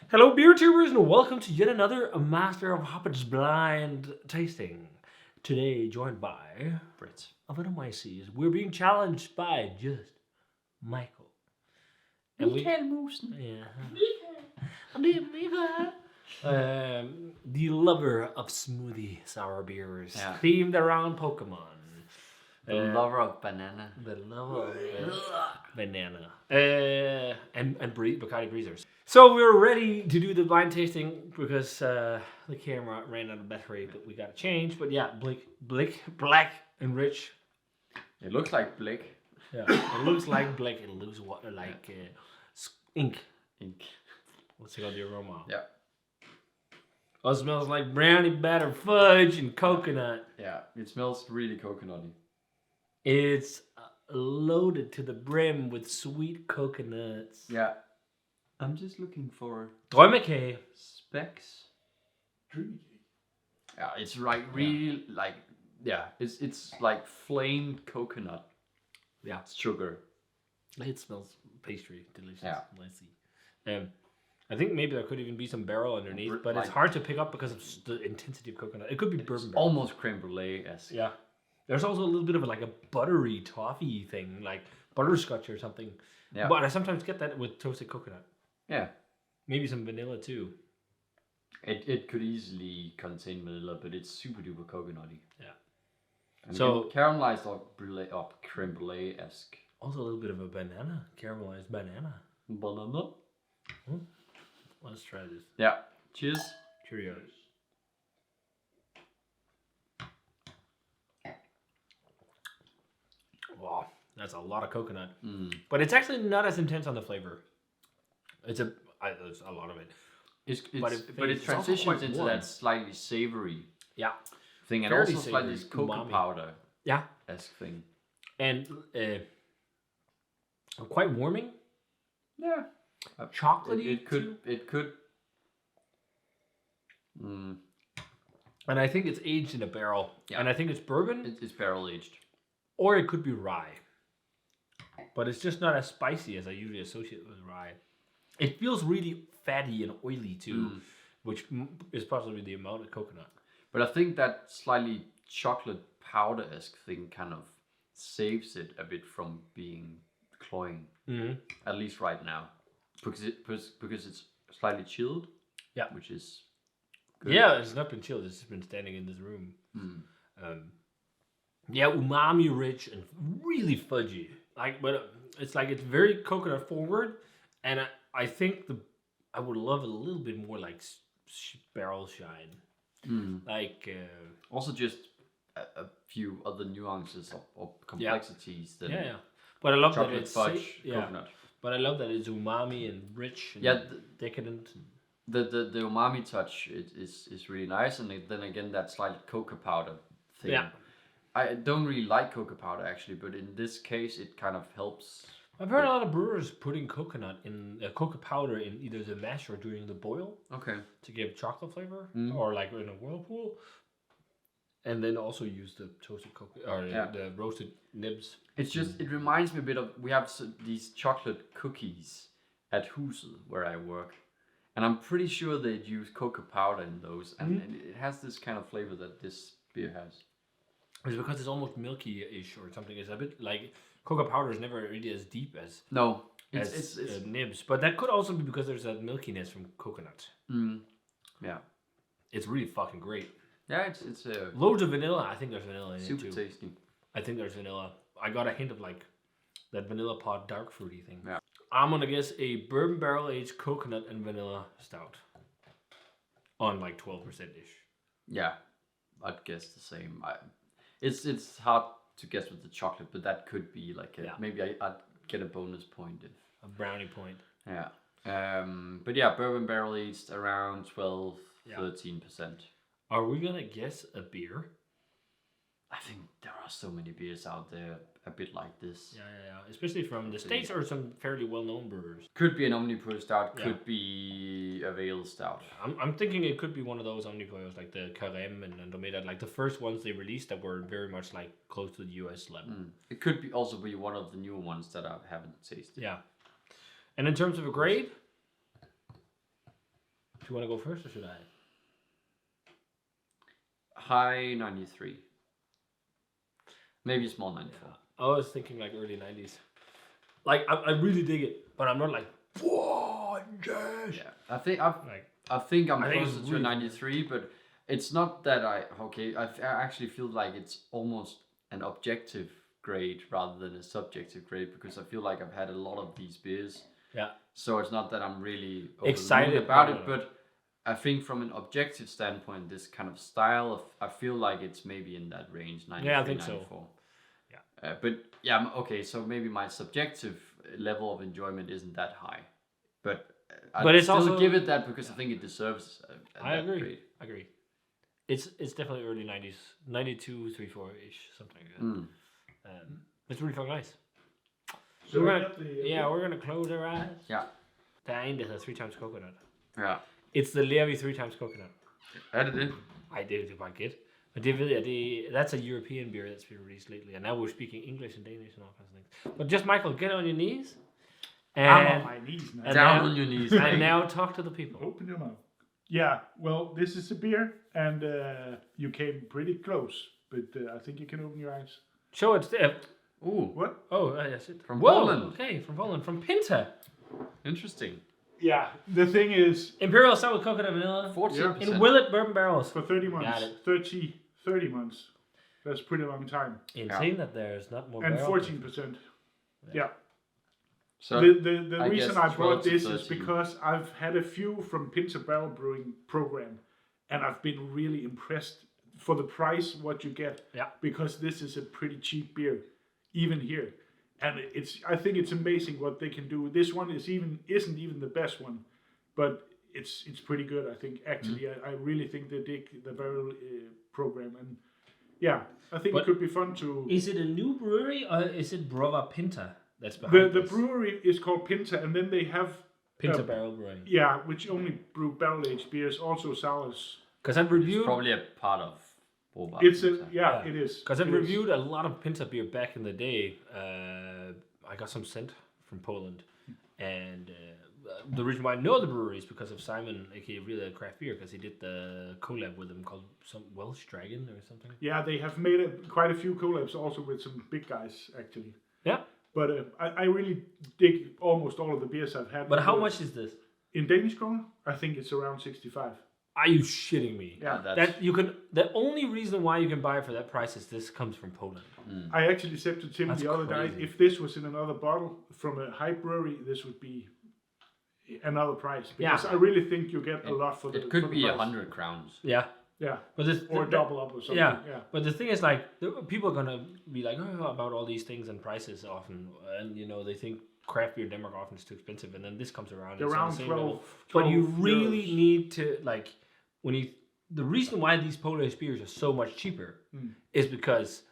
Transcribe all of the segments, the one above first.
Hello, beer tubers, and welcome to yet another Master of Hoppage blind tasting. Today, joined by Brits. Myces, we're being challenged by just Michael. And Musen. The lover of smoothie sour beers, Yeah. themed around Pokemon. The lover of banana. The lover of banana. And Bacardi Breezers. So we were ready to do the blind tasting because the camera ran out of battery, but we got to change. But yeah, Black, and Rich. It looks like Blick. Yeah, it looks like black. It looks like ink. Ink. Let's check out the aroma. Yeah. Oh, it smells like brownie batter, fudge, and coconut. Yeah. It smells really coconutty. It's loaded to the brim with sweet coconuts. Yeah. I'm just looking for Drømmekage. specs. Yeah, it's really like it's like flamed coconut. Yeah. Sugar. It smells pastry, delicious. Yeah. Let's see. I think maybe there could even be some barrel underneath, but it's like- hard to pick up because of the intensity of coconut. It could be bourbon barrel. Almost creme brulee-esque. Yeah. There's also a little bit of a buttery toffee thing, like butterscotch or something. Yeah. But I sometimes get that with toasted coconut. Yeah. Maybe some vanilla too. It could easily contain vanilla, but it's super duper coconutty. Yeah. And So- caramelized or creme brulee-esque. Also a little bit of a banana, caramelized banana. Banana. Let's try this. Yeah. Cheers. Cheerios. Wow, that's a lot of coconut. But it's actually not as intense on the flavor. There's a lot of it. But it it's also transitions quite into warm. that slightly savory Yeah. thing, and Fairly also slightly savory, cocoa umami. powder-esque Yeah. thing. And quite warming. Yeah. Chocolatey. It could. too. It could. And I think it's aged in a barrel. Yeah. And I think it's bourbon, It's barrel aged. or it could be rye. But it's just not as spicy as I usually associate with rye. It feels really fatty and oily too, which is possibly the amount of coconut. But I think that slightly chocolate powder-esque thing kind of saves it a bit from being cloying. At least right now, because it's slightly chilled. Yeah. Which is good. Yeah, it's not been chilled. It's just been standing in this room. Yeah, umami rich and really fudgy. But it's very coconut forward, and I think I would love it a little bit more like barrel shine. Also, just a few other nuances or complexities than Yeah. But I love that chocolate it's fudge coconut. But I love that it's umami and rich and decadent. The umami touch is really nice, and then again that slight cocoa powder thing. Yeah. I don't really like cocoa powder actually, but in this case it kind of helps. I've heard a lot of brewers putting cocoa powder in either the mash or during the boil Okay. to give chocolate flavor, or in a whirlpool, and then also use the toasted cocoa or the roasted nibs. It's just it reminds me a bit of we have these chocolate cookies at Huset where I work, and I'm pretty sure they'd use cocoa powder in those, and it has this kind of flavor that this beer has. It's because it's almost milky-ish or something. It's a bit like cocoa powder is never really as deep as It's nibs, but that could also be because there's that milkiness from coconut. Yeah. It's really fucking great. Yeah, it's Loads of vanilla. I think there's vanilla in super it too. tasty. I think there's vanilla. I got a hint of that vanilla pod dark fruity thing. Yeah. I'm gonna guess a bourbon barrel aged coconut and vanilla stout on 12%-ish. Yeah, I'd guess the same. It's hard to guess with the chocolate, but that could be maybe I'd get a bonus point if A brownie point. yeah. But yeah, bourbon barrel aged around 12-13%. Are we gonna guess a beer? I think there are so many beers out there a bit like this. Yeah. Especially from the States or some fairly well-known brewers. Could be an omnipure stout, could be a veil stout. I'm thinking it could be one of those omnipures like the Carême and Andromeda, like the first ones they released that were very much close to the US level. It could be also be one of the newer ones that I haven't tasted. Yeah. And in terms of a grade, you want to go first or should I? High 93. Maybe small 94. I was thinking like early 90s. Like I really dig it, but I'm not like, whoa, yes. Yeah, I think I'm closer to a 93, but it's not that I actually feel like it's almost an objective grade rather than a subjective grade, because I feel like I've had a lot of these beers. Yeah. So it's not that I'm really excited about it, but I think from an objective standpoint, this kind of style, I feel like it's maybe in that range, 93, yeah, I think 94. so. Yeah. But yeah, okay, so maybe my subjective level of enjoyment isn't that high. But I'd still also give it that because I think it deserves I agree. grade. I agree. It's definitely early 90s, 92, 3, 4-ish, something like that. It's really fucking nice. So we're gonna close our eyes. Ja. Der er en, der hedder 3 times coconut. Ja. It's the Levi 3 times coconut. Er det det? Ej, det er bare gæt. Men det ved jeg, that's a European beer that's been released lately, and now we're speaking English and Danish and all kinds of things. But just, Michael, get on your knees. And, I'm on my knees now. Down on your knees. And now talk to the people. Open your mouth. Yeah, well, this is a beer, and you came pretty close, but I think you can open your eyes. Show it. Ooh. What? Oh, yes. From Whoa, Poland. Okay, from Poland. From Pinta. Interesting. Yeah, the thing is... Imperial Stout with coconut vanilla. 40%. In Willet bourbon barrels. For 30 months. Got it. 30 months. That's a pretty long time. Insane that there's not more And barrels. 14%. Yeah. So the reason I brought 12 to this is 13. because I've had a few from Pinta Barrel Brewing program, and I've been really impressed for the price what you get. Yeah. Because this is a pretty cheap beer, even here, and I think it's amazing what they can do. This one isn't even the best one, but it's pretty good. I think actually I really think they dig the barrel program, and yeah, I think it could be fun to. Is it a new brewery or is it Brova Pinta that's behind The this? brewery is called Pinta, and then they have Pinta Barrel Brewing. yeah, which only brew barrel aged beers, also sours. Because I've reviewed. It's probably a part of Brewed. It is. Because I've It is. reviewed a lot of Pinta beer back in the day. I got some sent from Poland, and the reason why I know the brewery is because of Simon, aka Really Craft Beer, because he did the collab with them called some Welsh Dragon or something. Yeah, they have made quite a few collabs also with some big guys actually. Yeah. But I really dig almost all of the beers I've had. But how much is this? In Danish kroner? I think it's around 65. Are you shitting me? Yeah. That you can. The only reason why you can buy it for that price is this comes from Poland. I actually said to Tim That's the other crazy. night, if this was in another bottle from a high brewery, this would be another price. Because I really think you get a lot for the It could for the be price. 100 crowns. Yeah. Yeah. But this, Or double up or something. Yeah. Yeah. But the thing is, like, people are gonna be like, oh, about all these things and prices often, and they think craft beer in Denmark often is too expensive, and then this comes around. It's on Around the same 12, level. But you 12 really euros. need to like the reason why these Polish beers are so much cheaper is because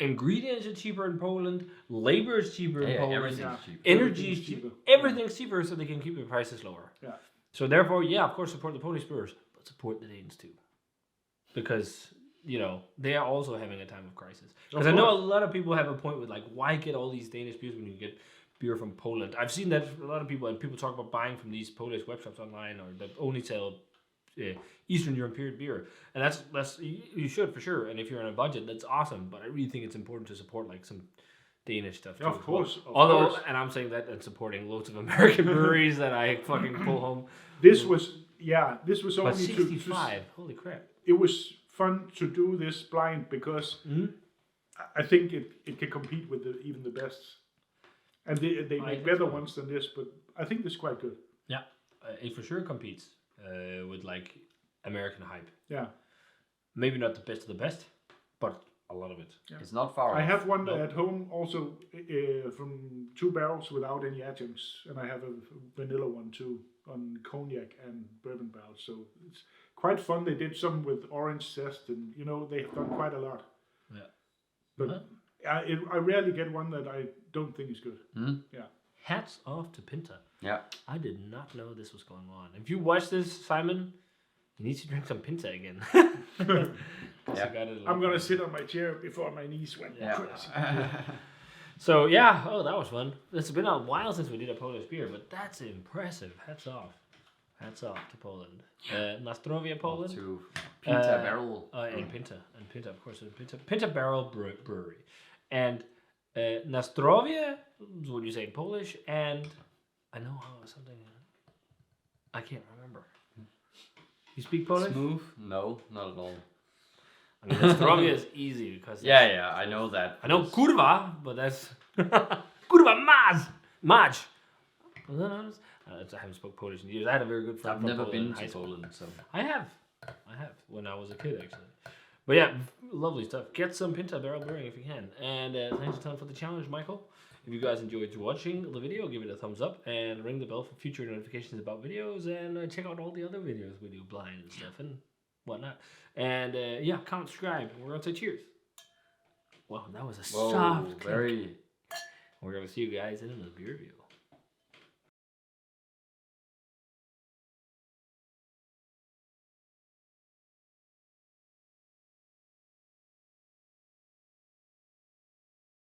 ingredients are cheaper in Poland, labor is cheaper in Poland, everything's cheaper. energy is cheaper, everything's cheaper, so they can keep the prices lower. Yeah. So therefore, yeah, of course, support the Polish brewers, but support the Danes too, because they are also having a time of crisis. Because I know a lot of people have a point with like, why get all these Danish beers when you get beer from Poland? I've seen that a lot of people talk about buying from these Polish web shops online or that only sell Eastern European beer, and that's you should for sure. And if you're on a budget, that's awesome. But I really think it's important to support like some Danish stuff too. Of course. Although, and I'm saying that and supporting loads of American breweries that I fucking pull home. This was only But 65, holy crap! It was fun to do this blind because I think it can compete with even the best, and they make better ones than this. But I think this is quite good. Yeah, it for sure competes with like American hype. Yeah, maybe not the best of the best, but a lot of it. Yeah. It's not far off. I have one at home also from 2 barrels without any adjuncts, and I have a vanilla one too on cognac and bourbon barrels. So it's quite fun. They did some with orange zest, and they've done quite a lot. Yeah, but I rarely get one that I don't think is good. Yeah. Hats off to Pinta. Yeah. I did not know this was going on. If you watch this, Simon, you need to drink some Pinta again. I'm gonna sit on my chair before my knees went crazy. So that was fun. It's been a while since we did a Polish beer, but that's impressive. Hats off. Hats off to Poland. Nastrovia, Poland. To Pinta Barrel. And Pinta, of course. Pinta Barrel Brewery. And Nastrovia is what you say in Polish, and I know how something. I can't remember. You speak Polish? Smooth? No, not at all. I mean, Nastrovia is easy because. Yeah, I know that. I know kurwa, but that's kurwa maj. I haven't spoken Polish in years. I had a very good friend. I've from never Poland been in high to school. Poland, so. I have when I was a kid actually. But yeah, lovely stuff. Get some Pinta Barrel Brewing if you can. And thanks a ton for the challenge, Michael. If you guys enjoyed watching the video, give it a thumbs up and ring the bell for future notifications about videos, and check out all the other videos we do, blind and stuff and whatnot. And yeah, comment, subscribe. We're gonna say cheers. Wow, that was a soft. Very. We're gonna see you guys in the beer review.